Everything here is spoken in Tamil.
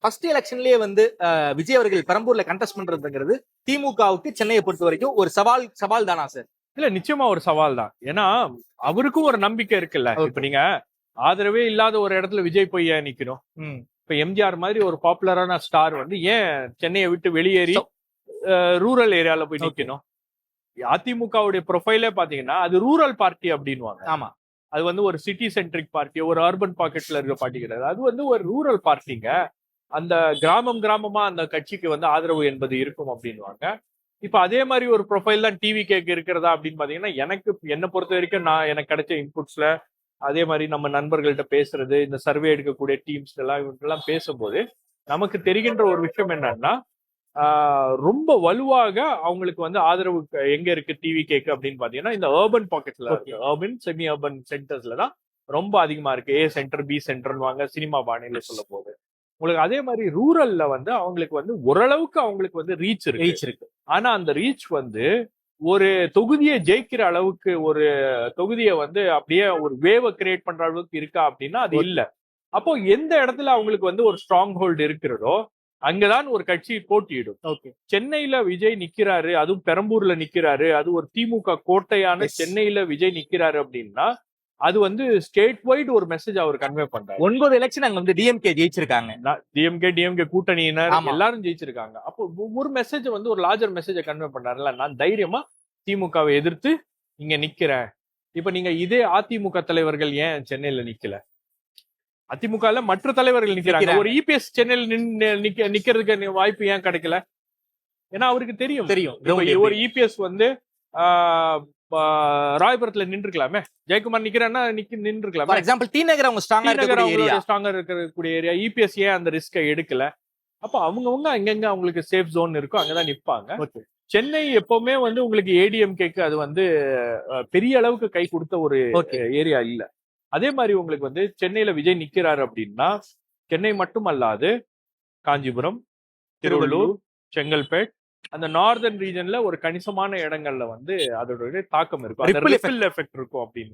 ஃபர்ஸ்ட் எலெக்ஷன்லயே வந்து விஜய் அவர்கள் பெரம்பூர்ல கண்டெஸ்ட் பண்றதுங்கிறது திமுகவுக்கு சென்னையை பொறுத்த வரைக்கும் ஒரு சவால் தானா சார்? இல்ல, நிச்சயமா ஒரு சவால் தான். ஏன்னா அவருக்கும் ஒரு நம்பிக்கை இருக்குல்ல. Okay. இப்ப நீங்க ஆதரவே இல்லாத ஒரு இடத்துல விஜய் போய் ஏன் நிக்கணும்? இப்ப எம்ஜிஆர் மாதிரி ஒரு பாப்புலரான ஸ்டார் வந்து ஏன் சென்னையை விட்டு வெளியேறி ரூரல் ஏரியால போய் நிக்கணும்? அதிமுகவுடைய ப்ரொஃபைலே பாத்தீங்கன்னா அது ரூரல் பார்ட்டி அப்படின்வாங்க. ஆமா, அது வந்து ஒரு சிட்டி சென்ட்ரிக் பார்ட்டி, ஒரு அர்பன் பாக்கெட்ல இருக்க பார்ட்டி கிடையாது. அது வந்து ஒரு ரூரல் பார்ட்டிங்க. அந்த கிராமமா அந்த கட்சிக்கு வந்து ஆதரவு என்பது இருக்கும் அப்படின்வாங்க. இப்ப அதே மாதிரி ஒரு ப்ரொஃபைல் தான் டிவி கேக்கு இருக்கிறதா அப்படின்னு பாத்தீங்கன்னா, என்ன பொறுத்த வரைக்கும் எனக்கு கிடைச்ச இன்புட்ஸ்ல அதே மாதிரி நம்ம நண்பர்கள்ட்ட பேசுறது, இந்த சர்வே எடுக்கக்கூடிய டீம்ஸ் எல்லாம் இவங்கெல்லாம் பேசும்போது நமக்கு தெரிகின்ற ஒரு விஷயம் என்னன்னா, ரொம்ப வலுவாக அவங்களுக்கு வந்து ஆதரவு எங்க இருக்கு டிவி கேக்கு அப்படின்னு பாத்தீங்கன்னா, இந்த அர்பன் பாக்கெட்ல இருக்கு. அர்பன் செமி அர்பன் சென்டர்ஸ்ல தான் ரொம்ப அதிகமா இருக்கு. ஏ சென்டர், பி சென்டர்வாங்க சினிமா பாணியில சொல்ல போது. உங்களுக்கு அதே மாதிரி ரூரல்ல வந்து அவங்களுக்கு வந்து ஓரளவுக்கு அவங்களுக்கு வந்து ரீச் இருக்கு. ஆனா அந்த ரீச் வந்து ஒரு தொகுதியை ஜெயிக்கிற அளவுக்கு, ஒரு தொகுதியை வந்து அப்படியே ஒரு வேவ கிரியேட் பண்ற அளவுக்கு இருக்கா அப்படின்னா அது இல்ல. அப்போ எந்த இடத்துல அவங்களுக்கு வந்து ஒரு ஸ்ட்ராங் ஹோல்டு இருக்கிறதோ அங்கதான் ஒரு கட்சி போட்டியிடும். சென்னையில விஜய் நிக்கிறாரு, அதுவும் பெரம்பூர்ல நிக்கிறாரு, அது ஒரு திமுக கோட்டையான சென்னையில விஜய் நிக்கிறாரு அப்படின்னா அது வந்து ஸ்டேட் வைட் ஒரு மெசேஜ் அவர் கன்வே பண்றாரு. 9 எலெக்ஷன் அங்க வந்து டிஎம்கே ஜெயிச்சிருக்காங்க. டிஎம்கே கூட்டணியினர் எல்லாரும் ஜெயிச்சிருக்காங்க. அப்போ ஒரு மெசேஜ் வந்து ஒரு லார்ஜர் மெசேஜை கன்வே பண்றாருல, நான் தைரியமா திமுகவை எதிர்த்து இங்க நிக்கிறேன். இப்ப நீங்க இதே அதிமுக தலைவர்கள் ஏன் சென்னையில நிக்கல? அதிமுக மற்ற தலைவர்கள் நிக்கிறாங்க. ஒரு இபிஎஸ் சென்னையில நிக்கிறதுக்கு வாய்ப்பு ஏன் கிடைக்கல? ஏன்னா அவருக்கு தெரியும் ஒரு இபிஎஸ் வந்து ராயபுரத்துல நின்றுக்கலாமே, ஜெயக்குமார் நிக்கிறேன்னா நின்றுக்கலாமே. எக்ஸாம்பிள் டி நகர் அவங்க ஸ்ட்ராங்கா இருக்கக்கூடிய ஏரியா, இபிஎஸ் ஏன் அந்த ரிஸ்கை எடுக்கல? அப்ப அவங்கவுங்க அங்கங்க அவங்களுக்கு சேஃப் ஜோன் இருக்கும், அங்கதான் நிப்பாங்க. சென்னை எப்பவுமே வந்து உங்களுக்கு ஏடிஎம்கேக்கு அது வந்து பெரிய அளவுக்கு கை கொடுத்த ஒரு ஏரியா இல்ல. அதே மாதிரி உங்களுக்கு வந்து சென்னையில விஜய் நிக்கிறாரு அப்படின்னா சென்னை மட்டும் அல்லாது காஞ்சிபுரம், திருவள்ளூர், செங்கல்பேட், அந்த நார்தர்ன் ரீஜன்ல ஒரு கணிசமான இடங்கள்ல வந்து அதோட தாக்கம் இருக்கும், ரிப்பிள் எஃபெக்ட் இருக்கும் அப்படின்னு